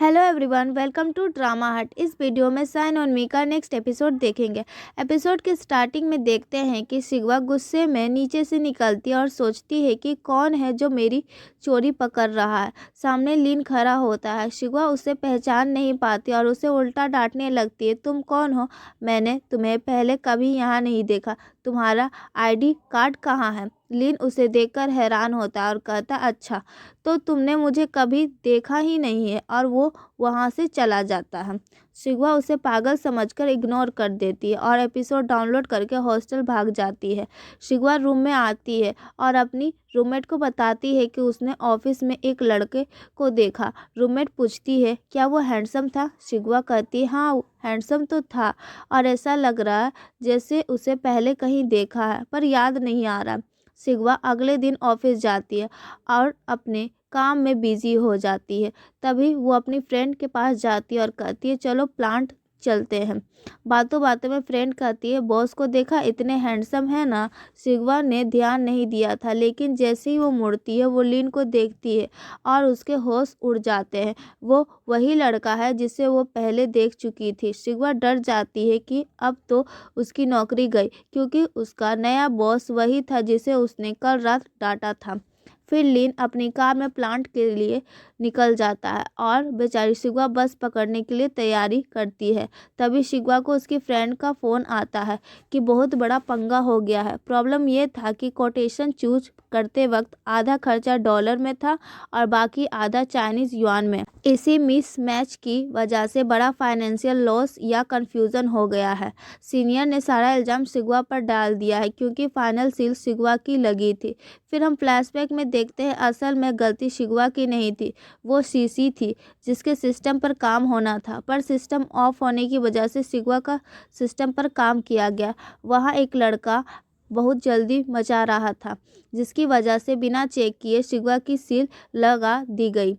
Hello everyone, welcome to Drama Hut. इस video में साइन और मी का नेक्स्ट एपिसोड देखेंगे। एपिसोड के स्टार्टिंग में देखते हैं कि शिगवा गुस्से में नीचे से निकलती है और सोचती है कि कौन है जो मेरी चोरी पकड़ रहा है। सामने लीन खड़ा होता है। शिगवा उसे पहचान नहीं पाती और उसे उल्टा डांटने लगती है, तुम कौन हो? मैंने तुम्हें पहले कभी यहाँ नहीं देखा। तुम्हारा आईडी कार्ड कहाँ है? लीन उसे देखकर हैरान होता है और कहता, अच्छा तो तुमने मुझे कभी देखा ही नहीं है, और वो वहाँ से चला जाता है। शिगवा उसे पागल समझकर इग्नोर कर देती है और एपिसोड डाउनलोड करके हॉस्टल भाग जाती है। शिगवा रूम में आती है और अपनी रूममेट को बताती है कि उसने ऑफिस में एक लड़के को देखा। रूममेट पूछती है, क्या वो हैंडसम था? शिगवा कहती है, हाँ हैंडसम तो था, और ऐसा लग रहा है जैसे उसे पहले कहीं देखा है, पर याद नहीं आ रहा। शिगवा अगले दिन ऑफिस जाती है और अपने काम में बिजी हो जाती है। तभी वो अपनी फ्रेंड के पास जाती है और कहती है, चलो प्लांट चलते हैं। बातों बातों में फ्रेंड कहती है, बॉस को देखा, इतने हैंडसम है ना। शिगवा ने ध्यान नहीं दिया था, लेकिन जैसे ही वो मुड़ती है वो लीन को देखती है और उसके होश उड़ जाते हैं। वो वही लड़का है जिसे वो पहले देख चुकी थी। शिगवा डर जाती है कि अब तो उसकी नौकरी गई, क्योंकि उसका नया बॉस वही था जिसे उसने कल रात डांटा था। फिर लीन अपनी कार में प्लांट के लिए निकल जाता है और बेचारी शिगवा बस पकड़ने के लिए तैयारी करती है। तभी शिगवा को उसकी फ्रेंड का फ़ोन आता है कि बहुत बड़ा पंगा हो गया है। प्रॉब्लम ये था कि कोटेशन चूज करते वक्त आधा खर्चा डॉलर में था और बाकी आधा चाइनीज़ युआन में। इसी मिस मैच की वजह से बड़ा फाइनेंशियल लॉस या कन्फ्यूज़न हो गया है। सीनियर ने सारा इल्ज़ाम शिगवा पर डाल दिया है, क्योंकि फाइनल सील शिगवा की लगी थी। फिर हम फ्लैशबैक में देखते हैं, असल में गलती शिगवा की नहीं थी, वो सीसी थी जिसके सिस्टम पर काम होना था, पर सिस्टम ऑफ होने की वजह से शिगवा का सिस्टम पर काम किया गया। वहाँ एक लड़का बहुत जल्दी मचा रहा था, जिसकी वजह से बिना चेक किए शिगवा की सील लगा दी गई।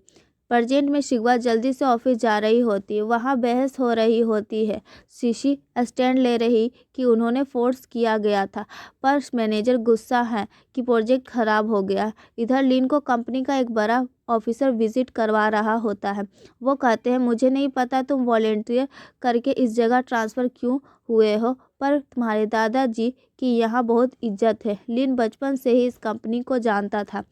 प्रेजेंट में शिगवा जल्दी से ऑफिस जा रही होती है। वहाँ बहस हो रही होती है। सीसी स्टैंड ले रही कि उन्होंने फोर्स किया गया था, पर मैनेजर गुस्सा है कि प्रोजेक्ट खराब हो गया। इधर लीन को कंपनी का एक बड़ा ऑफिसर विजिट करवा रहा होता है। वो कहते हैं, मुझे नहीं पता तुम वॉलेंटियर करके इस जगह ट्रांसफ़र क्यों हुए हो, पर तुम्हारे दादाजी की यहाँ बहुत इज्जत है। लीन बचपन से ही इस कंपनी को जानता था।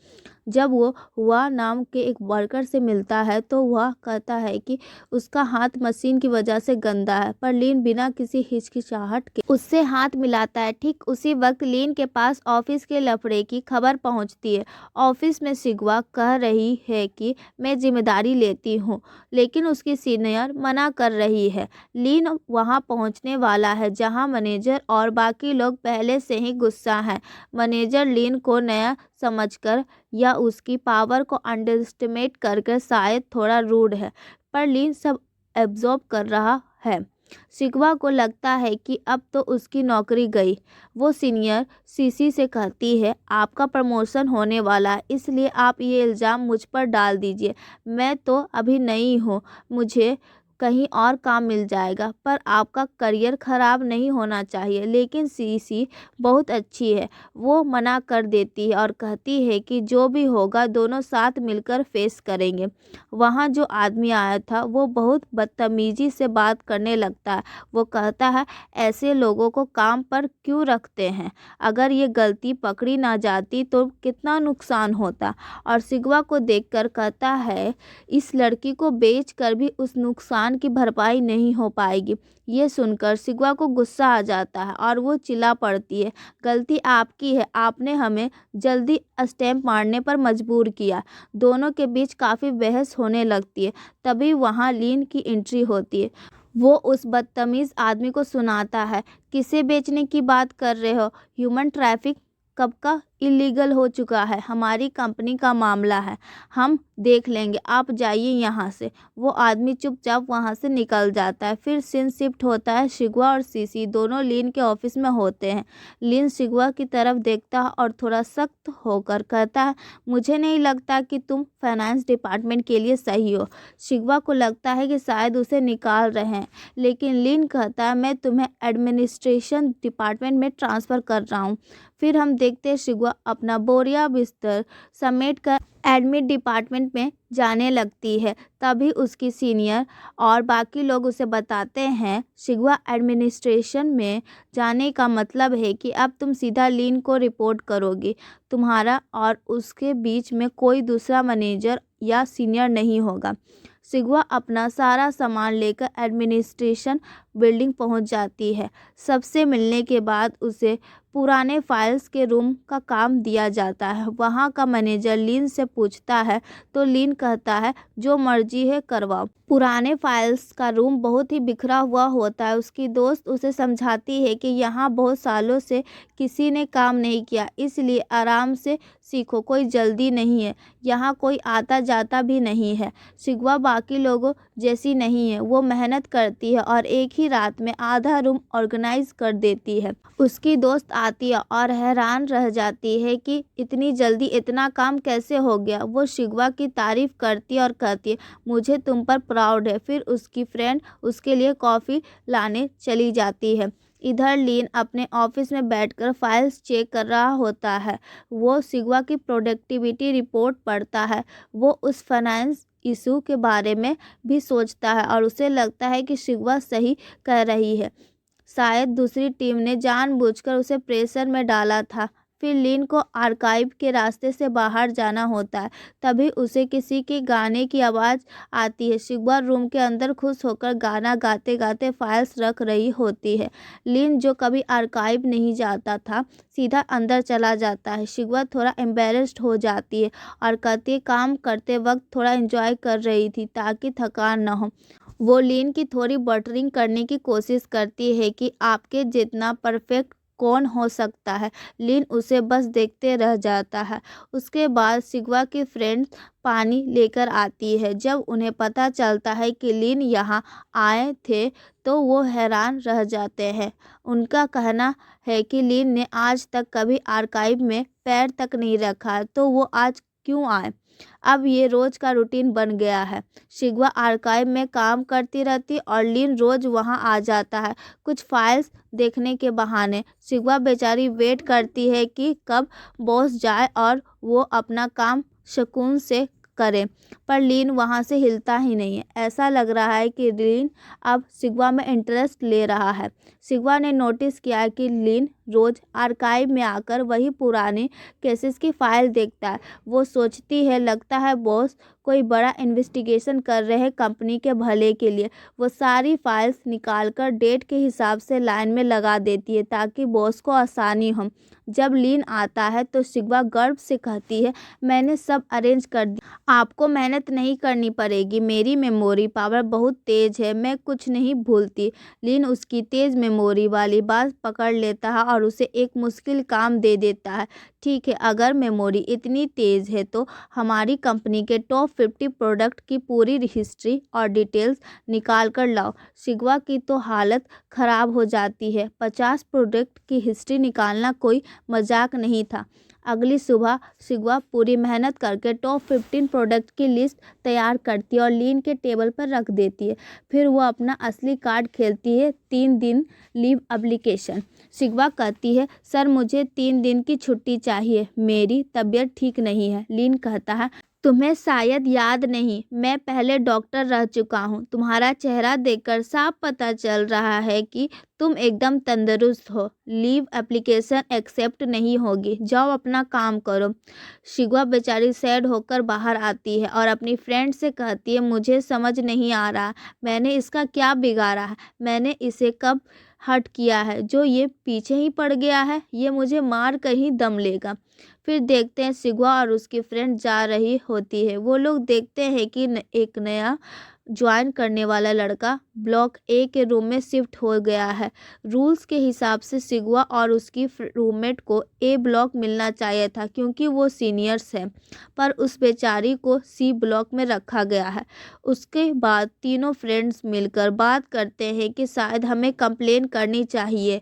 जब वो हुआ नाम के एक वर्कर से मिलता है तो वह कहता है कि उसका हाथ मशीन की वजह से गंदा है, पर लीन बिना किसी हिचकिचाहट के उससे हाथ मिलाता है। ठीक उसी वक्त लीन के पास ऑफिस के लफड़े की खबर पहुंचती है। ऑफिस में शिगवा कह रही है कि मैं जिम्मेदारी लेती हूं, लेकिन उसकी सीनियर मना कर रही है। लीन वहां पहुंचने वाला है जहां मैनेजर और बाकी लोग पहले से ही गुस्सा हैं। मैनेजर लीन को नया समझकर या उसकी पावर को अंडरएस्टिमेट करके शायद थोड़ा रूड है, पर लीन सब एब्जॉर्ब कर रहा है। शिगवा को लगता है कि अब तो उसकी नौकरी गई। वो सीनियर सीसी से कहती है, आपका प्रमोशन होने वाला है, इसलिए आप ये इल्ज़ाम मुझ पर डाल दीजिए। मैं तो अभी नई हूँ, मुझे कहीं और काम मिल जाएगा, पर आपका करियर ख़राब नहीं होना चाहिए। लेकिन सीसी बहुत अच्छी है, वो मना कर देती है और कहती है कि जो भी होगा दोनों साथ मिलकर फेस करेंगे। वहाँ जो आदमी आया था वो बहुत बदतमीजी से बात करने लगता है। वो कहता है, ऐसे लोगों को काम पर क्यों रखते हैं? अगर ये गलती पकड़ी ना जाती तो कितना नुकसान होता। और शिगवा को देखकर कहता है, इस लड़की को बेचकर भी उस नुकसान की भरपाई नहीं हो पाएगी। ये सुनकर शिगवा को गुस्सा आ जाता है और वो चिल्ला पड़ती है, गलती आपकी है, आपने हमें जल्दी स्टैंप मारने पर मजबूर किया। दोनों के बीच काफ़ी बहस होने लगती है। तभी वहाँ लीन की एंट्री होती है। वो उस बदतमीज़ आदमी को सुनाता है, किसे बेचने की बात कर रहे हो? ह्यूमन ट्रैफिक कब का इलीगल हो चुका है, हमारी कंपनी का मामला है, हम देख लेंगे, आप जाइए यहाँ से। वो आदमी चुपचाप वहाँ से निकल जाता है। फिर सीन शिफ्ट होता है। शिगवा और सीसी दोनों लीन के ऑफिस में होते हैं। लीन शिगवा की तरफ देखता है और थोड़ा सख्त होकर कहता है, मुझे नहीं लगता कि तुम फाइनेंस डिपार्टमेंट के लिए सही हो। शिगवा को लगता है कि शायद उसे निकाल रहे हैं, लेकिन लीन कहता है, मैं तुम्हें एडमिनिस्ट्रेशन डिपार्टमेंट में ट्रांसफ़र कर रहा हूँ। फिर हम देखते हैं शिगवा शिगवा अपना बोरिया बिस्तर समेट कर एडमिट डिपार्टमेंट में जाने लगती है। तभी उसकी सीनियर और बाकी लोग उसे बताते हैं, शिगवा एडमिनिस्ट्रेशन में जाने का मतलब है कि अब तुम सीधा लीन को रिपोर्ट करोगी। तुम्हारा और उसके बीच में कोई दूसरा मैनेजर या सीनियर नहीं होगा। शिगवा अपना सारा सामान लेकर एडमिनिस्ट्रेशन बिल्डिंग पहुंच जाती है। सबसे मिलने के बाद उसे पुराने फाइल्स के रूम का काम दिया जाता है। वहाँ का मैनेजर लीन से पूछता है तो लीन कहता है, जो मर्जी है करवाओ। पुराने फाइल्स का रूम बहुत ही बिखरा हुआ होता है। उसकी दोस्त उसे समझाती है कि यहाँ बहुत सालों से किसी ने काम नहीं किया, इसलिए आराम से सीखो, कोई जल्दी नहीं है, यहाँ कोई आता जाता भी नहीं है। शिगवा बाकी लोगों जैसी नहीं है, वो मेहनत करती है और एक ही रात में आधा रूम ऑर्गेनाइज कर देती है। उसकी दोस्त आती है और हैरान रह जाती है कि इतनी जल्दी इतना काम कैसे हो गया। वो शिगवा की तारीफ करती है और कहती है, मुझे तुम पर प्राउड है। फिर उसकी फ्रेंड उसके लिए कॉफ़ी लाने चली जाती है। इधर लीन अपने ऑफिस में बैठकर फाइल्स चेक कर रहा होता है। वो शिगवा की प्रोडक्टिविटी रिपोर्ट पढ़ता है। वो उस फाइनेंस इशू के बारे में भी सोचता है और उसे लगता है कि शिगवा सही कह रही है। शायद दूसरी टीम ने जानबूझकर उसे प्रेशर में डाला था। फिर लीन को आर्काइव के रास्ते से बाहर जाना होता है। तभी उसे किसी के गाने की आवाज़ आती है। शिगवा रूम के अंदर खुश होकर गाना गाते गाते फाइल्स रख रही होती है। लीन, जो कभी आर्काइव नहीं जाता था, सीधा अंदर चला जाता है। शिगवा थोड़ा एम्बेरस्ड हो जाती है और कहती है, काम करते वक्त थोड़ा एंजॉय कर रही थी ताकि थकान न हो। वो लीन की थोड़ी बटरिंग करने की कोशिश करती है कि आपके जितना परफेक्ट कौन हो सकता है। लीन उसे बस देखते रह जाता है। उसके बाद शिगवा की फ्रेंड्स पानी लेकर आती है। जब उन्हें पता चलता है कि लीन यहाँ आए थे तो वो हैरान रह जाते हैं। उनका कहना है कि लीन ने आज तक कभी आर्काइव में पैर तक नहीं रखा, तो वो आज क्यों आए। अब ये रोज का रूटीन बन गया है। शिगवा आर्काइव में काम करती रहती और लीन रोज वहाँ आ जाता है, कुछ फाइल्स देखने के बहाने। शिगवा बेचारी वेट करती है कि कब बॉस जाए और वो अपना काम सुकून से करे, पर लीन वहाँ से हिलता ही नहीं है। ऐसा लग रहा है कि लीन अब शिगवा में इंटरेस्ट ले रहा है। शिगवा ने नोटिस किया कि लीन रोज आर्काइव में आकर वही पुराने केसेस की फाइल देखता है। वो सोचती है, लगता है बॉस कोई बड़ा इन्वेस्टिगेशन कर रहे हैं कंपनी के भले के लिए। वो सारी फाइल्स निकालकर डेट के हिसाब से लाइन में लगा देती है ताकि बॉस को आसानी हो। जब लीन आता है तो शिगवा गर्व से कहती है, मैंने सब अरेंज कर दिया, आपको मेहनत नहीं करनी पड़ेगी, मेरी मेमोरी पावर बहुत तेज है, मैं कुछ नहीं भूलती। लीन उसकी तेज मेमोरी वाली बात पकड़ लेता है और उसे एक मुश्किल काम दे देता है। ठीक है, अगर मेमोरी इतनी तेज़ है तो हमारी कंपनी के टॉप 50 प्रोडक्ट की पूरी हिस्ट्री और डिटेल्स निकाल कर लाओ। शिगवा की तो हालत ख़राब हो जाती है। 50 प्रोडक्ट की हिस्ट्री निकालना कोई मजाक नहीं था। अगली सुबह शिगवा पूरी मेहनत करके टॉप 15 प्रोडक्ट की लिस्ट तैयार करती है और लीन के टेबल पर रख देती है। फिर वो अपना असली कार्ड खेलती है, 3 दिन लीव एप्लीकेशन। शिगवा कहती है, सर मुझे 3 दिन की छुट्टी चाहिए, मेरी तबीयत ठीक नहीं है। लीन कहता है, तुम्हें शायद याद नहीं, मैं पहले डॉक्टर रह चुका हूँ। तुम्हारा चेहरा देखकर साफ पता चल रहा है कि तुम एकदम तंदुरुस्त हो। लीव एप्लीकेशन एक्सेप्ट नहीं होगी, जाओ अपना काम करो। शिगवा बेचारी सैड होकर बाहर आती है और अपनी फ्रेंड से कहती है, मुझे समझ नहीं आ रहा मैंने इसका क्या बिगाड़ा है, मैंने इसे कब हर्ट किया है जो ये पीछे ही पड़ गया है, ये मुझे मार कर ही दम लेगा। फिर देखते हैं शिगवा और उसकी फ्रेंड जा रही होती है। वो लोग देखते हैं कि एक नया ज्वाइन करने वाला लड़का ब्लॉक ए के रूम में शिफ्ट हो गया है। रूल्स के हिसाब से शिगवा और उसकी रूममेट को ए ब्लॉक मिलना चाहिए था क्योंकि वो सीनियर्स हैं, पर उस बेचारी को सी ब्लॉक में रखा गया है। उसके बाद तीनों फ्रेंड्स मिलकर बात करते हैं कि शायद हमें कंप्लेन करनी चाहिए।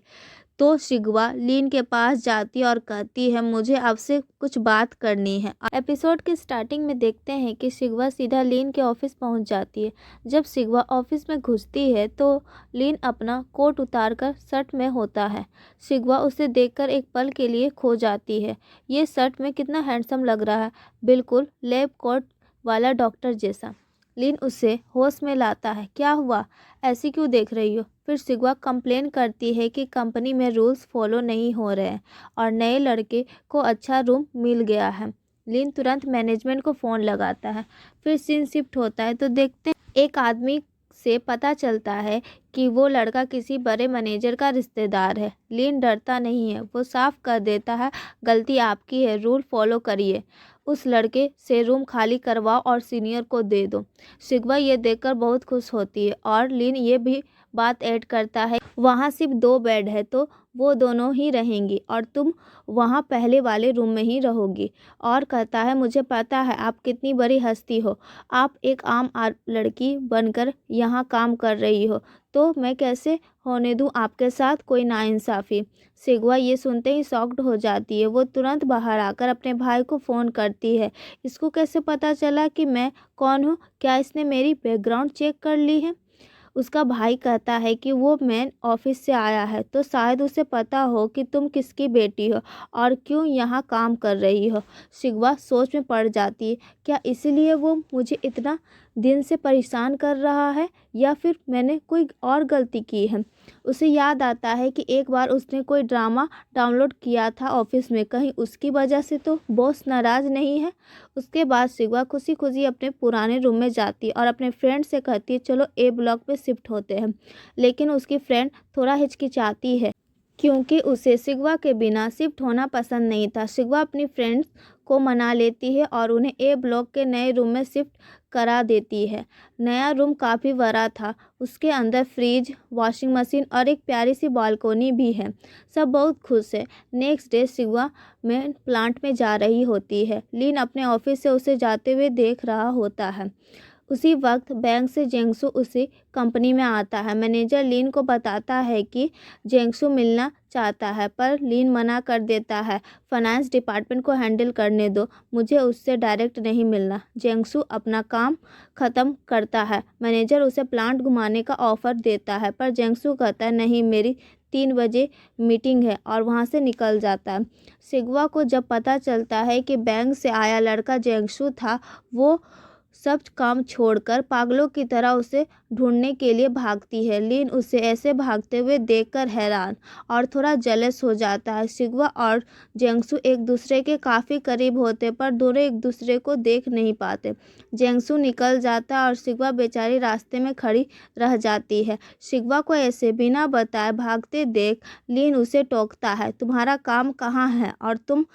तो शिगवा लीन के पास जाती है और कहती है मुझे आपसे कुछ बात करनी है। एपिसोड के स्टार्टिंग में देखते हैं कि शिगवा सीधा लीन के ऑफिस पहुंच जाती है। जब शिगवा ऑफिस में घुसती है तो लीन अपना कोट उतारकर शर्ट में होता है। शिगवा उसे देखकर एक पल के लिए खो जाती है। ये शर्ट में कितना हैंडसम लग रहा है, बिल्कुल लैब कोट वाला डॉक्टर जैसा। लीन उसे होश में लाता है। क्या हुआ, ऐसी क्यों देख रही हो? फिर शिगवा कंप्लेन करती है कि कंपनी में रूल्स फॉलो नहीं हो रहे हैं और नए लड़के को अच्छा रूम मिल गया है। लीन तुरंत मैनेजमेंट को फ़ोन लगाता है। फिर सीन शिफ्ट होता है तो देखते हैं एक आदमी से पता चलता है कि वो लड़का किसी बड़े मैनेजर का रिश्तेदार है। लीन डरता नहीं है, वो साफ कर देता है गलती आपकी है, रूल फॉलो करिए, उस लड़के से रूम खाली करवाओ और सीनियर को दे दो। शिगवा ये देखकर बहुत खुश होती है और लीन ये भी बात ऐड करता है वहाँ सिर्फ 2 बेड है तो वो दोनों ही रहेंगी और तुम वहाँ पहले वाले रूम में ही रहोगी। और कहता है मुझे पता है आप कितनी बड़ी हस्ती हो, आप एक आम लड़की बनकर यहाँ काम कर रही हो, तो मैं कैसे होने दूँ आपके साथ कोई नाइंसाफ़ी। शिगवा ये सुनते ही शॉक्ड हो जाती है। वो तुरंत बाहर आकर अपने भाई को फ़ोन करती है। इसको कैसे पता चला कि मैं कौन हूँ? क्या इसने मेरी बैकग्राउंड चेक कर ली है? उसका भाई कहता है कि वो मैन ऑफिस से आया है तो शायद उसे पता हो कि तुम किसकी बेटी हो और क्यों यहाँ काम कर रही हो। शिगवा सोच में पड़ जाती है, क्या इसीलिए वो मुझे इतना दिन से परेशान कर रहा है या फिर मैंने कोई और गलती की है। उसे याद आता है कि एक बार उसने कोई ड्रामा डाउनलोड किया था ऑफिस में, कहीं उसकी वजह से तो बॉस नाराज़ नहीं है। उसके बाद शिगवा खुशी खुशी अपने पुराने रूम में जाती है और अपने फ्रेंड से कहती है चलो ए ब्लॉक पे शिफ्ट होते हैं। लेकिन उसकी फ्रेंड थोड़ा हिचकिचाती है क्योंकि उसे शिगवा के बिना शिफ्ट होना पसंद नहीं था। शिगवा अपनी फ्रेंड्स को मना लेती है और उन्हें ए ब्लॉक के नए रूम में शिफ्ट करा देती है। नया रूम काफ़ी बड़ा था, उसके अंदर फ्रिज, वॉशिंग मशीन और एक प्यारी सी बालकोनी भी है। सब बहुत खुश है। नेक्स्ट डे शिगवा में प्लांट में जा रही होती है। लीन अपने ऑफिस से उसे जाते हुए देख रहा होता है। उसी वक्त बैंक से जेंगसू उसी कंपनी में आता है। मैनेजर लीन को बताता है कि जेंगसू मिलना चाहता है पर लीन मना कर देता है, फाइनेंस डिपार्टमेंट को हैंडल करने दो, मुझे उससे डायरेक्ट नहीं मिलना। जेंगसू अपना काम ख़त्म करता है। मैनेजर उसे प्लांट घुमाने का ऑफ़र देता है पर जेंगसू कहता है नहीं, मेरी 3 बजे मीटिंग है और वहाँ से निकल जाता है। शिगवा को जब पता चलता है कि बैंक से आया लड़का जेंगसू था, वो सब काम छोड़कर पागलों की तरह उसे ढूंढने के लिए भागती है। लीन उसे ऐसे भागते हुए देखकर हैरान और थोड़ा जेलस हो जाता है। शिगवा और जेंगसू एक दूसरे के काफ़ी करीब होते पर दोनों एक दूसरे को देख नहीं पाते। जेंगसू निकल जाता है और शिगवा बेचारी रास्ते में खड़ी रह जाती है। शिगवा को ऐसे बिना बताए भागते देख लीन उसे टोकता है, तुम्हारा काम कहाँ है और तुम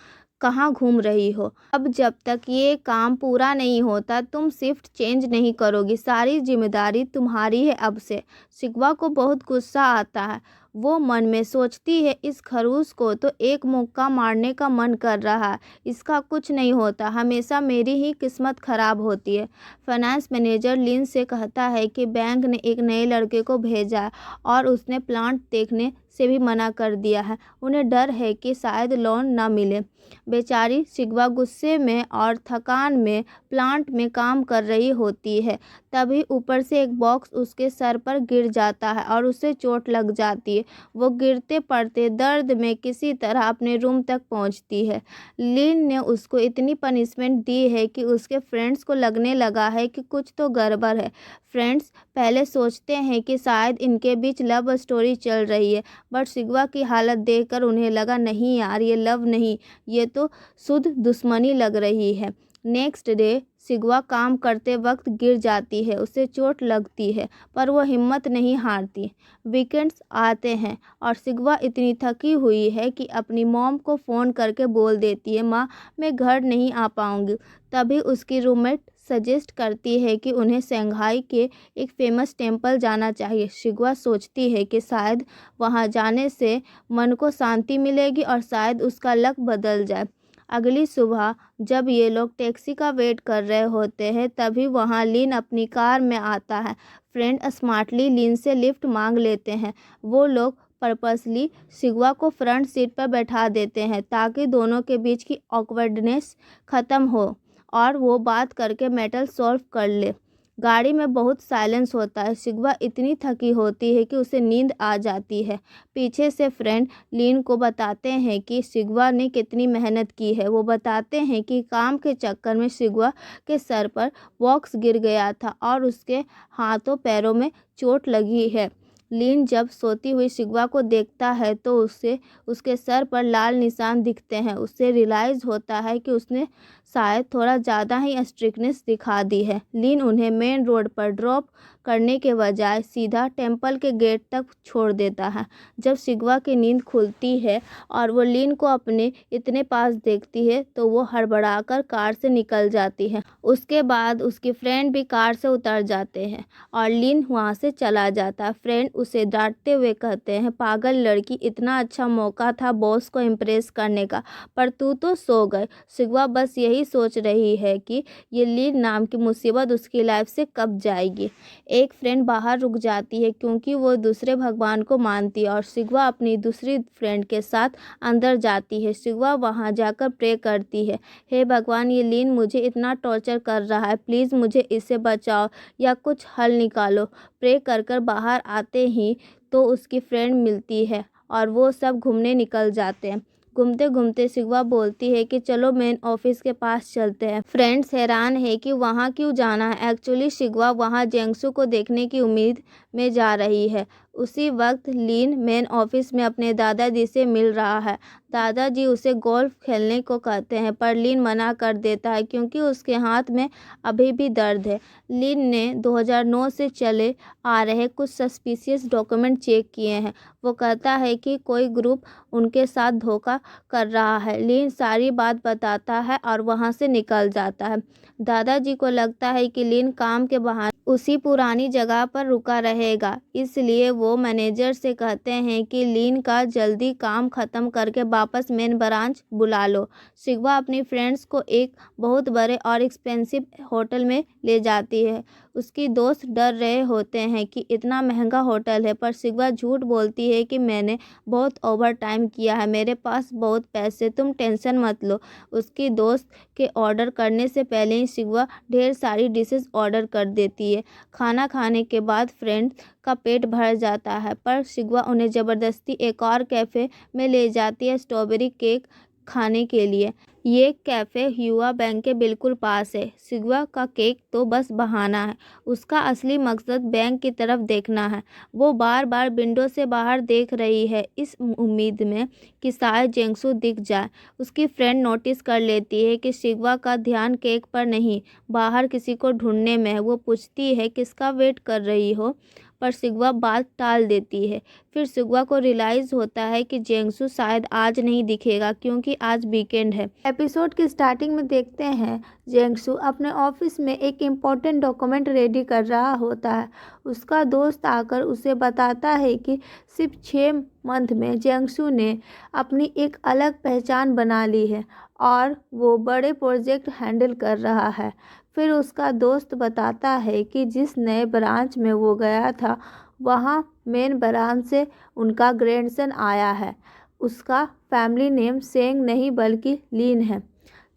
कहाँ घूम रही हो? अब जब तक ये काम पूरा नहीं होता तुम शिफ्ट चेंज नहीं करोगी, सारी जिम्मेदारी तुम्हारी है अब से। शिगवा को बहुत गुस्सा आता है। वो मन में सोचती है इस खरूस को तो एक मुक्का मारने का मन कर रहा है, इसका कुछ नहीं होता, हमेशा मेरी ही किस्मत खराब होती है। फाइनेंस मैनेजर लीन से कहता है कि बैंक ने एक नए लड़के को भेजा है और उसने प्लांट देखने से भी मना कर दिया है। उन्हें डर है कि शायद लोन ना मिले। बेचारी शिगवा गुस्से में और थकान में प्लांट में काम कर रही होती है। तभी ऊपर से एक बॉक्स उसके सर पर गिर जाता है और उसे चोट लग जाती है। वो गिरते पड़ते दर्द में किसी तरह अपने रूम तक पहुंचती है। लिन ने उसको इतनी पनिशमेंट दी है कि उसके फ्रेंड्स को लगने लगा है कि कुछ तो गड़बड़ है। फ्रेंड्स पहले सोचते हैं कि शायद इनके बीच लव स्टोरी चल रही है, बट शिगवा की हालत देखकर उन्हें लगा नहीं यार, ये लव नहीं, ये तो शुद्ध दुश्मनी लग रही है। नेक्स्ट डे शिगवा काम करते वक्त गिर जाती है, उसे चोट लगती है पर वो हिम्मत नहीं हारती। वीकेंड्स आते हैं और शिगवा इतनी थकी हुई है कि अपनी मॉम को फ़ोन करके बोल देती है माँ मैं घर नहीं आ पाऊँगी। तभी उसकी रूममेट सजेस्ट करती है कि उन्हें शंघाई के एक फेमस टेम्पल जाना चाहिए। शिगवा सोचती है कि शायद वहाँ जाने से मन को शांति मिलेगी और शायद उसका लक बदल जाए। अगली सुबह जब ये लोग टैक्सी का वेट कर रहे होते हैं तभी वहाँ लीन अपनी कार में आता है। फ्रेंड स्मार्टली लीन से लिफ्ट मांग लेते हैं। वो लोग पर्पसली शिगवा को फ्रंट सीट पर बैठा देते हैं ताकि दोनों के बीच की ऑकवर्डनेस ख़त्म हो और वो बात करके मैटर सॉल्व कर ले। गाड़ी में बहुत साइलेंस होता है। शिगवा इतनी थकी होती है कि उसे नींद आ जाती है। पीछे से फ्रेंड लीन को बताते हैं कि शिगवा ने कितनी मेहनत की है। वो बताते हैं कि काम के चक्कर में शिगवा के सर पर बॉक्स गिर गया था और उसके हाथों पैरों में चोट लगी है। लीन जब सोती हुई शिगवा को देखता है तो उसे उसके सर पर लाल निशान दिखते हैं। उसे रियलाइज़ होता है कि उसने शायद थोड़ा ज़्यादा ही स्ट्रिक्टनेस दिखा दी है। लीन उन्हें मेन रोड पर ड्रॉप करने के बजाय सीधा टेम्पल के गेट तक छोड़ देता है। जब शिगवा की नींद खुलती है और वो लीन को अपने इतने पास देखती है तो वो हड़बड़ाकर कार से निकल जाती है। उसके बाद उसकी फ्रेंड भी कार से उतर जाते हैं और लीन वहाँ से चला जाता है। फ्रेंड उसे डांटते हुए कहते हैं, पागल लड़की, इतना अच्छा मौका था बॉस को इम्प्रेस करने का, पर तू तो सो गए। शिगवा बस यही सोच रही है कि ये लीन नाम की मुसीबत उसकी लाइफ से कब जाएगी। एक फ्रेंड बाहर रुक जाती है क्योंकि वो दूसरे भगवान को मानती है और शिगवा अपनी दूसरी फ्रेंड के साथ अंदर जाती है। शिगवा वहाँ जाकर प्रे करती है, हे भगवान, ये लीन मुझे इतना टॉर्चर कर रहा है, प्लीज़ मुझे इससे बचाओ या कुछ हल निकालो। प्रे कर कर बाहर आते ही तो उसकी फ्रेंड मिलती है और वो सब घूमने निकल जाते हैं। घूमते घूमते शिगवा बोलती है कि चलो मेन ऑफिस के पास चलते हैं। फ्रेंड्स हैरान है कि वहाँ क्यों जाना है। एक्चुअली शिगवा वहाँ जेंगसू को देखने की उम्मीद में जा रही है। उसी वक्त लीन मेन ऑफिस में अपने दादाजी से मिल रहा है। दादाजी उसे गोल्फ खेलने को कहते हैं पर लीन मना कर देता है क्योंकि उसके हाथ में अभी भी दर्द है। लीन ने 2009 से चले आ रहे कुछ सस्पिशियस डॉक्यूमेंट चेक किए हैं। वो कहता है कि कोई ग्रुप उनके साथ धोखा कर रहा है। लीन सारी बात बताता है और वहाँ से निकल जाता है। दादाजी को लगता है कि लीन काम के बहाने उसी पुरानी जगह पर रुका रहेगा, इसलिए वो मैनेजर से कहते हैं कि लीन का जल्दी काम ख़त्म करके वापस मेन ब्रांच बुला लो। शिगवा अपनी फ्रेंड्स को एक बहुत बड़े और एक्सपेंसिव होटल में ले जाती है। उसकी दोस्त डर रहे होते हैं कि इतना महंगा होटल है, पर शिगवा झूठ बोलती है कि मैंने बहुत ओवर टाइम किया है, मेरे पास बहुत पैसे, तुम टेंशन मत लो। उसकी दोस्त के ऑर्डर करने से पहले ही शिगवा ढेर सारी डिशेस ऑर्डर कर देती है। खाना खाने के बाद फ्रेंड्स का पेट भर जाता है, पर शिगवा उन्हें ज़बरदस्ती एक और कैफ़े में ले जाती है स्ट्रॉबेरी केक खाने के लिए। ये कैफ़े युवा बैंक के बिल्कुल पास है। शिगवा का केक तो बस बहाना है, उसका असली मकसद बैंक की तरफ देखना है। वो बार बार विंडो से बाहर देख रही है इस उम्मीद में कि शायद जेंगसू दिख जाए। उसकी फ्रेंड नोटिस कर लेती है कि शिगवा का ध्यान केक पर नहीं, बाहर किसी को ढूंढने में है। वो पूछती है किसका वेट कर रही हो, पर शिगवा बात टाल देती है। फिर शिगवा को रियलाइज़ होता है कि जेंगसू शायद आज नहीं दिखेगा क्योंकि आज वीकेंड है। एपिसोड की स्टार्टिंग में देखते हैं जेंगसू अपने ऑफिस में एक इम्पोर्टेंट डॉक्यूमेंट रेडी कर रहा होता है। उसका दोस्त आकर उसे बताता है कि सिर्फ 6 मंथ में जेंगसू ने अपनी एक अलग पहचान बना ली है और वो बड़े प्रोजेक्ट हैंडल कर रहा है। फिर उसका दोस्त बताता है कि जिस नए ब्रांच में वो गया था वहाँ मेन ब्रांच से उनका ग्रैंडसन आया है। उसका फैमिली नेम सेंग नहीं बल्कि लीन है।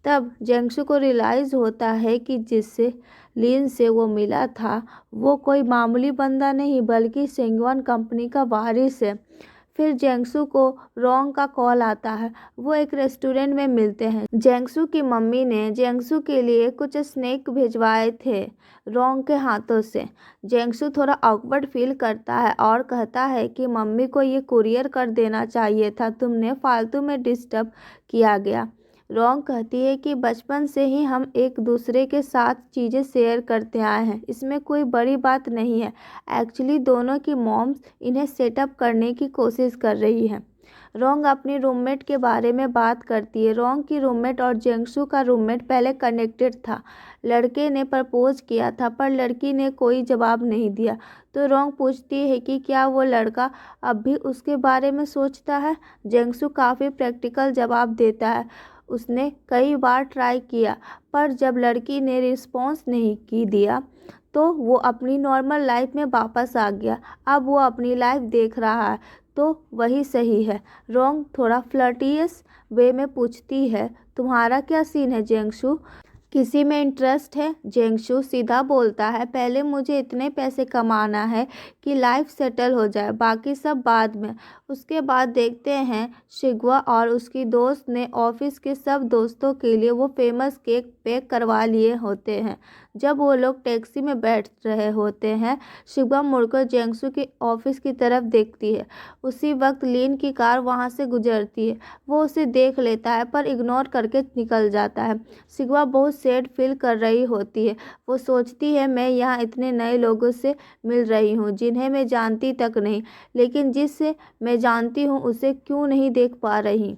तब जेंगसू को रियलाइज़ होता है कि जिससे लीन से वो मिला था वो कोई मामूली बंदा नहीं बल्कि सेंगवन कंपनी का वारिस है। फिर जेंगसू को रोंग का कॉल आता है। वो एक रेस्टोरेंट में मिलते हैं। जेंगसू की मम्मी ने जेंगसू के लिए कुछ स्नैक भिजवाए थे रोंग के हाथों से। जेंगसू थोड़ा ऑकवर्ड फील करता है और कहता है कि मम्मी को ये कुरियर कर देना चाहिए था, तुमने फालतू में डिस्टर्ब किया गया। रोंग कहती है कि बचपन से ही हम एक दूसरे के साथ चीज़ें शेयर करते आए हैं, इसमें कोई बड़ी बात नहीं है। एक्चुअली दोनों की मॉम्स इन्हें सेटअप करने की कोशिश कर रही हैं। रोंग अपनी रूममेट के बारे में बात करती है। रोंग की रूममेट और जेंगसू का रूममेट पहले कनेक्टेड था। लड़के ने प्रपोज किया था पर लड़की ने कोई जवाब नहीं दिया, तो रोंग पूछती है कि क्या वो लड़का अब भी उसके बारे में सोचता है। जेंगसू काफ़ी प्रैक्टिकल जवाब देता है, उसने कई बार ट्राई किया पर जब लड़की ने रिस्पॉन्स नहीं की दिया तो वो अपनी नॉर्मल लाइफ में वापस आ गया। अब वो अपनी लाइफ देख रहा है। तो वही सही है। रोंग थोड़ा फ्लर्टियस वे में पूछती है, तुम्हारा क्या सीन है जेंगशु? किसी में इंटरेस्ट है? जेंगशु सीधा बोलता है, पहले मुझे इतने पैसे कमाना है कि लाइफ सेटल हो जाए, बाकी सब बाद में। उसके बाद देखते हैं। शिगवा और उसकी दोस्त ने ऑफिस के सब दोस्तों के लिए वो फेमस केक पैक करवा लिए होते हैं। जब वो लोग टैक्सी में बैठ रहे होते हैं, शिगवा मुड़कर जेंगशु के ऑफिस की तरफ देखती है। उसी वक्त लीन की कार वहाँ से गुजरती है। वो उसे देख लेता है पर इग्नोर करके निकल जाता है। शिगवा बहुत सैड फील कर रही होती है। वो सोचती है, मैं यहाँ इतने नए लोगों से मिल रही हूँ जिन्हें मैं जानती तक नहीं, लेकिन जिससे मैं जानती हूँ उसे क्यों नहीं देख पा रही।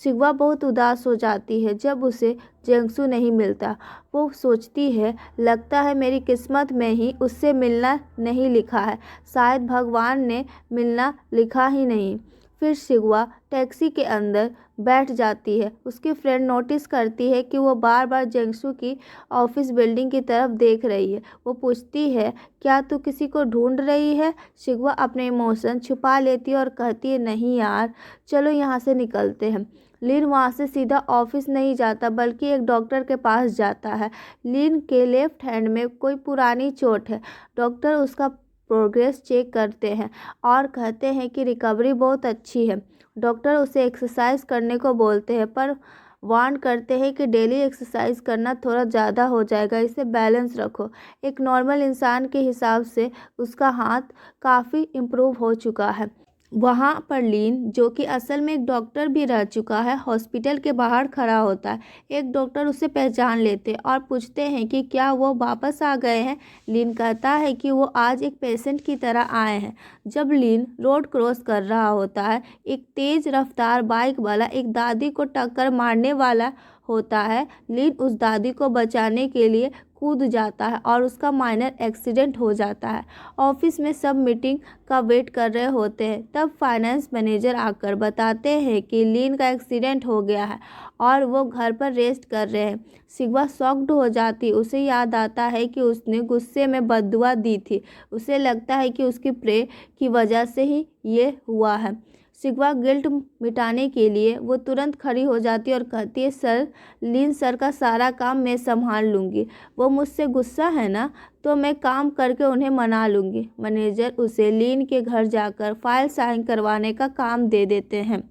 शिगवा बहुत उदास हो जाती है जब उसे जेंगशु नहीं मिलता। वो सोचती है, लगता है मेरी किस्मत में ही उससे मिलना नहीं लिखा है, शायद भगवान ने मिलना लिखा ही नहीं। फिर शिगवा टैक्सी के अंदर बैठ जाती है। उसकी फ्रेंड नोटिस करती है कि वो बार बार जेंगशु की ऑफिस बिल्डिंग की तरफ देख रही है। वो पूछती है, क्या तू किसी को ढूंढ रही है? शिगवा अपने इमोशन छुपा लेती है और कहती है, नहीं यार, चलो यहाँ से निकलते हैं। लीन वहाँ से सीधा ऑफिस नहीं जाता बल्कि एक डॉक्टर के पास जाता है। लीन के लेफ्ट हैंड में कोई पुरानी चोट है। डॉक्टर उसका प्रोग्रेस चेक करते हैं और कहते हैं कि रिकवरी बहुत अच्छी है। डॉक्टर उसे एक्सरसाइज करने को बोलते हैं पर वार्न करते हैं कि डेली एक्सरसाइज करना थोड़ा ज़्यादा हो जाएगा, इसे बैलेंस रखो। एक नॉर्मल इंसान के हिसाब से उसका हाथ काफ़ी इम्प्रूव हो चुका है। वहाँ पर लीन, जो कि असल में एक डॉक्टर भी रह चुका है, हॉस्पिटल के बाहर खड़ा होता है। एक डॉक्टर उसे पहचान लेते और पूछते हैं कि क्या वो वापस आ गए हैं। लीन कहता है कि वो आज एक पेशेंट की तरह आए हैं। जब लीन रोड क्रॉस कर रहा होता है, एक तेज़ रफ्तार बाइक वाला एक दादी को टक्कर मारने वाला होता है। लीन उस दादी को बचाने के लिए कूद जाता है और उसका माइनर एक्सीडेंट हो जाता है। ऑफिस में सब मीटिंग का वेट कर रहे होते हैं। तब फाइनेंस मैनेजर आकर बताते हैं कि लीन का एक्सीडेंट हो गया है और वो घर पर रेस्ट कर रहे हैं। शिगवा शॉक्ड हो जाती। उसे याद आता है कि उसने गुस्से में बद्दुआ दी थी। उसे लगता है कि उसकी प्रे की वजह से ही ये हुआ है। शिगवा गिल्ट मिटाने के लिए वो तुरंत खड़ी हो जाती है और कहती है, सर, लीन सर का सारा काम मैं संभाल लूँगी। वो मुझसे गुस्सा है ना, तो मैं काम करके उन्हें मना लूँगी। मैनेजर उसे लीन के घर जाकर फाइल साइन करवाने का काम दे देते हैं।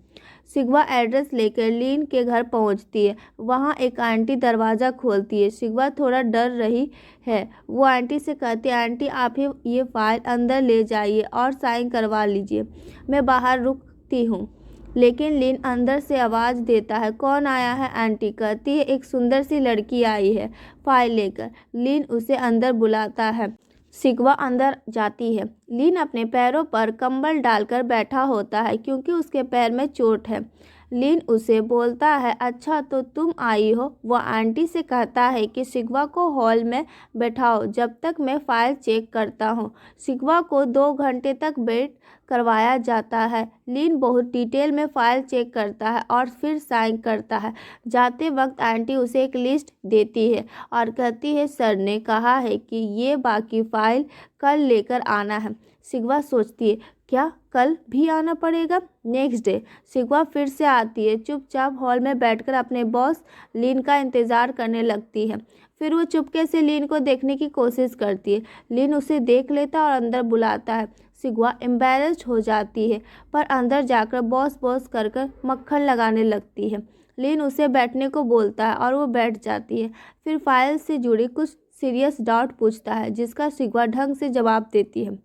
शिगवा एड्रेस लेकर लीन के घर पहुंचती है। वहां एक आंटी दरवाज़ा खोलती है। शिगवा थोड़ा डर रही है। वो आंटी से कहती है, आंटी आप ही ये फाइल अंदर ले जाइए और साइन करवा लीजिए, मैं बाहर रुकती हूँ। लेकिन लीन अंदर से आवाज़ देता है, कौन आया है? आंटी कहती है, एक सुंदर सी लड़की आई है फाइल लेकर। लीन उसे अंदर बुलाता है। शिगवा अंदर जाती है। लीन अपने पैरों पर कंबल डालकर बैठा होता है क्योंकि उसके पैर में चोट है। लीन उसे बोलता है, अच्छा तो तुम आई हो। वह आंटी से कहता है कि शिगवा को हॉल में बैठाओ जब तक मैं फाइल चेक करता हूँ। शिगवा को 2 घंटे तक वेट करवाया जाता है। लीन बहुत डिटेल में फाइल चेक करता है और फिर साइन करता है। जाते वक्त आंटी उसे एक लिस्ट देती है और कहती है, सर ने कहा है कि ये बाकी फाइल कल लेकर आना है। शिगवा सोचती है, क्या कल भी आना पड़ेगा? नेक्स्ट डे शिगवा फिर से आती है। चुपचाप हॉल में बैठकर अपने बॉस लीन का इंतज़ार करने लगती है। फिर वो चुपके से लीन को देखने की कोशिश करती है। लीन उसे देख लेता और अंदर बुलाता है। शिगवा एम्बैरेस्ड हो जाती है पर अंदर जाकर बॉस बॉस कर मक्खन लगाने लगती है। लीन उसे बैठने को बोलता है और वो बैठ जाती है। फिर फाइल से जुड़ी कुछ सीरियस डाउट पूछता है जिसका शिगवा ढंग से जवाब देती है।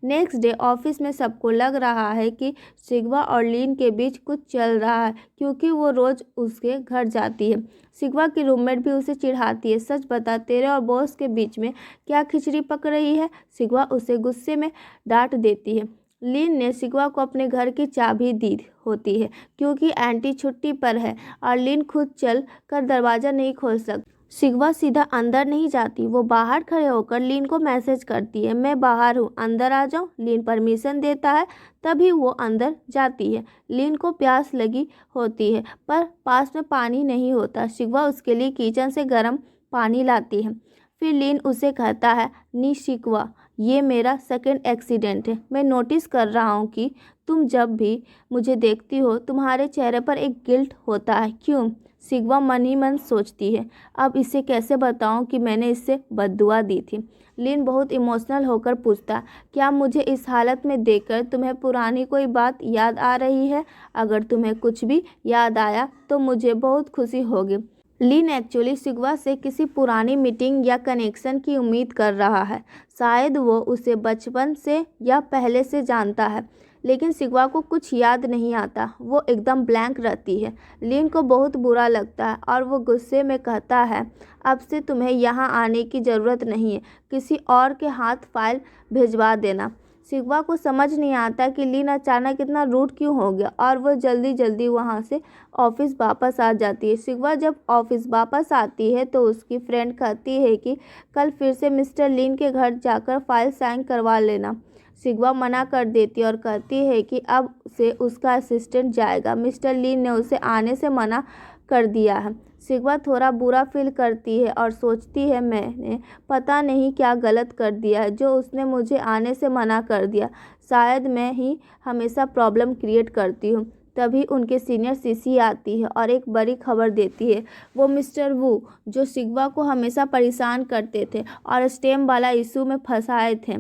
नेक्स्ट डे ऑफिस में सबको लग रहा है कि शिगवा और लीन के बीच कुछ चल रहा है क्योंकि वो रोज़ उसके घर जाती है। शिगवा की रूममेट भी उसे चिढ़ाती है, सच बता, तेरे और बॉस के बीच में क्या खिचड़ी पक रही है? शिगवा उसे गुस्से में डांट देती है। लीन ने शिगवा को अपने घर की चाबी दी होती है क्योंकि आंटी छुट्टी पर है और लीन खुद चल कर दरवाज़ा नहीं खोल सकती। शिगवा सीधा अंदर नहीं जाती। वो बाहर खड़े होकर लीन को मैसेज करती है, मैं बाहर हूँ, अंदर आ जाओ। लीन परमिशन देता है, तभी वो अंदर जाती है। लीन को प्यास लगी होती है पर पास में पानी नहीं होता। शिगवा उसके लिए किचन से गर्म पानी लाती है। फिर लीन उसे कहता है, नी शिगवा, ये मेरा सेकंड एक्सीडेंट है। मैं नोटिस कर रहा हूँ कि तुम जब भी मुझे देखती हो तुम्हारे चेहरे पर एक गिल्ट होता है। क्यों? सिग्वा मन ही मन सोचती है। अब इसे कैसे बताऊं कि मैंने इससे बद्दुआ दी थी। लिन बहुत इमोशनल होकर पूछता, क्या मुझे इस हालत में देखकर तुम्हें पुरानी कोई बात याद आ रही है? अगर तुम्हें कुछ भी याद आया तो मुझे बहुत खुशी होगी। लिन एक्चुअली सिग्वा से किसी पुरानी मीटिंग या कनेक्शन की उम्मीद कर रहा है। शायद वो उसे बचपन से या पहले से जानता है, लेकिन सिग्वा को कुछ याद नहीं आता। वो एकदम ब्लैंक रहती है। लिन को बहुत बुरा लगता है और वो गुस्से में कहता है, अब से तुम्हें यहाँ आने की ज़रूरत नहीं है। किसी और के हाथ फाइल भिजवा देना। सिग्वा को समझ नहीं आता कि लिन अचानक इतना रूड क्यों हो गया और वो जल्दी जल्दी वहाँ से ऑफिस वापस आ जाती है। सिग्वा जब ऑफिस वापस आती है तो उसकी फ्रेंड कहती है कि कल फिर से मिस्टर लिन के घर जाकर फाइल साइन करवा लेना। सिग्वा मना कर देती है और कहती है कि अब से उसका असिस्टेंट जाएगा। मिस्टर लिन ने उसे आने से मना कर दिया है। सिग्वा थोड़ा बुरा फील करती है और सोचती है, मैंने पता नहीं क्या गलत कर दिया है जो उसने मुझे आने से मना कर दिया। शायद मैं ही हमेशा प्रॉब्लम क्रिएट करती हूँ। तभी उनके सीनियर सीसी आती है और एक बड़ी खबर देती है। वो मिस्टर वू, जो सिग्वा को हमेशा परेशान करते थे और स्टेम वाला इशू में फंसाए थे,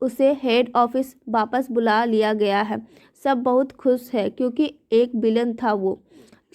उसे हेड ऑफिस वापस बुला लिया गया है। सब बहुत खुश है क्योंकि एक विलन था वो।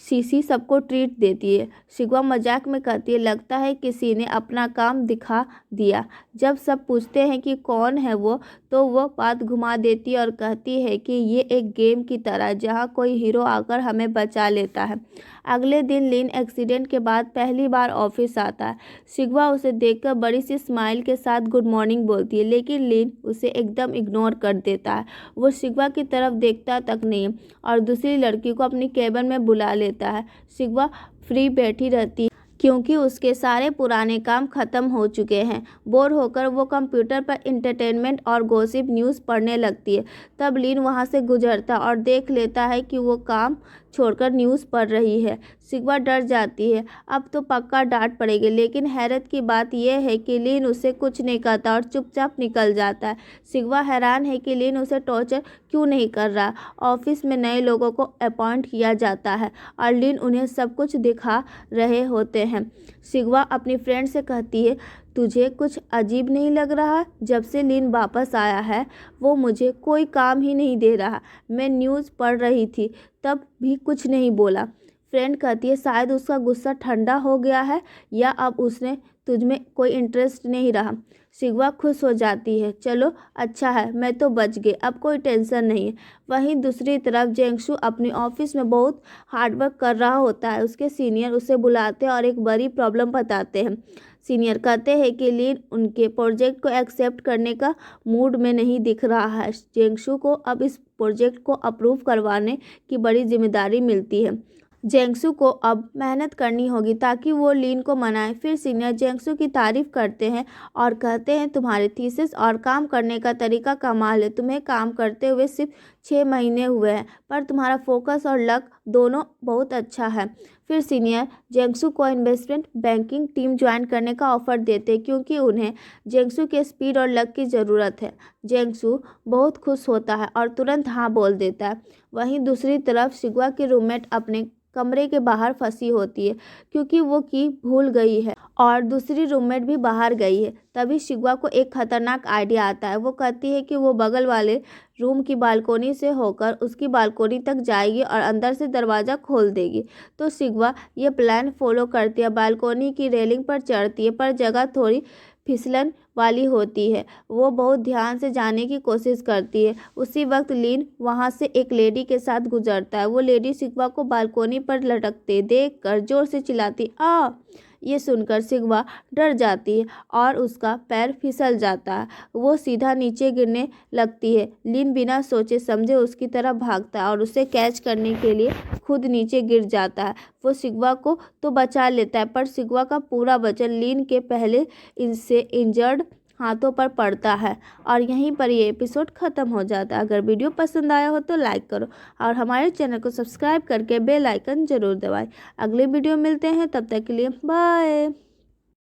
सीसी सबको ट्रीट देती है। सिग्वा मजाक में कहती है, लगता है किसी ने अपना काम दिखा दिया। जब सब पूछते हैं कि कौन है वो, तो वो बात घुमा देती है और कहती है कि ये एक गेम की तरह जहाँ कोई हीरो आकर हमें बचा लेता है। अगले दिन लिन एक्सीडेंट के बाद पहली बार ऑफिस आता है। सिग्वा उसे देखकर बड़ी सी स्माइल के साथ गुड मॉर्निंग बोलती है, लेकिन लिन उसे एकदम इग्नोर कर देता है। वो सिग्वा की तरफ देखता तक नहीं और दूसरी लड़की को अपनी केबिन में बुला लेता है। सिग्वा फ्री बैठी रहती है क्योंकि उसके सारे पुराने काम खत्म हो चुके हैं। बोर होकर वो कंप्यूटर पर इंटरटेनमेंट और गॉसिप न्यूज़ पढ़ने लगती है। तब लिन वहाँ से गुजरता और देख लेता है कि वो काम छोड़कर न्यूज़ पढ़ रही है। सिग्वा डर जाती है, अब तो पक्का डांट पड़ेगी, लेकिन हैरत की बात यह है कि लिन उसे कुछ नहीं कहता और चुपचाप निकल जाता है। सिग्वा हैरान है कि लिन उसे टॉर्चर क्यों नहीं कर रहा। ऑफिस में नए लोगों को अपॉइंट किया जाता है और लिन उन्हें सब कुछ दिखा रहे होते हैं। सिग्वा अपनी फ्रेंड से कहती है, तुझे कुछ अजीब नहीं लग रहा? जब से लिन वापस आया है वो मुझे कोई काम ही नहीं दे रहा। मैं न्यूज़ पढ़ रही थी तब भी कुछ नहीं बोला। फ्रेंड कहती है, शायद उसका गुस्सा ठंडा हो गया है या अब उसने तुझमें कोई इंटरेस्ट नहीं रहा। सिग्वा खुश हो जाती है, चलो अच्छा है, मैं तो बच गई, अब कोई टेंशन नहीं है। वहीं दूसरी तरफ जेंगशु अपनी ऑफिस में बहुत हार्डवर्क कर रहा होता है। उसके सीनियर उसे बुलाते हैं और एक बड़ी प्रॉब्लम बताते हैं। सीनियर कहते हैं कि लिन उनके प्रोजेक्ट को एक्सेप्ट करने का मूड में नहीं दिख रहा है। जेंगशु को अब इस प्रोजेक्ट को अप्रूव करवाने की बड़ी जिम्मेदारी मिलती है। जेंगसु को अब मेहनत करनी होगी ताकि वो लिन को मनाए। फिर सीनियर जेंगसु की तारीफ करते हैं और कहते हैं, तुम्हारे थीसिस और काम करने का तरीका कमाल है। तुम्हें काम करते हुए सिर्फ 6 महीने हुए हैं, पर तुम्हारा फोकस और लक दोनों बहुत अच्छा है। फिर सीनियर जेंगसु को इन्वेस्टमेंट बैंकिंग टीम ज्वाइन करने का ऑफर देते हैं क्योंकि उन्हें जेंगसु के स्पीड और लक की ज़रूरत है। जेंगसु बहुत खुश होता है और तुरंत हाँ बोल देता है। वहीं दूसरी तरफ सिग्वा की रूममेट अपने कमरे के बाहर फंसी होती है क्योंकि वो की भूल गई है और दूसरी रूममेट भी बाहर गई है। तभी सिग्वा को एक खतरनाक आइडिया आता है। वो कहती है कि वो बगल वाले रूम की बालकोनी से होकर उसकी बालकोनी तक जाएगी और अंदर से दरवाज़ा खोल देगी। तो सिग्वा ये प्लान फॉलो करती है, बालकोनी की रेलिंग पर चढ़ती है, पर जगह थोड़ी फिसलन वाली होती है। वो बहुत ध्यान से जाने की कोशिश करती है। उसी वक्त लिन वहाँ से एक लेडी के साथ गुजरता है। वो लेडी सिग्वा को बालकोनी पर लटकते देखकर जोर से चिल्लाती आ। ये सुनकर सिग्वा डर जाती है और उसका पैर फिसल जाता है। वो सीधा नीचे गिरने लगती है। लिन बिना सोचे समझे उसकी तरफ भागता है और उसे कैच करने के लिए खुद नीचे गिर जाता है। वो सिग्वा को तो बचा लेता है, पर सिग्वा का पूरा वजन लिन के पहले इनसे इंजर्ड हाथों पर पड़ता है और यहीं पर ये एपिसोड ख़त्म हो जाता है। अगर वीडियो पसंद आया हो तो लाइक करो और हमारे चैनल को सब्सक्राइब करके बेल आइकन ज़रूर दबाएं। अगले वीडियो मिलते हैं, तब तक के लिए बाय।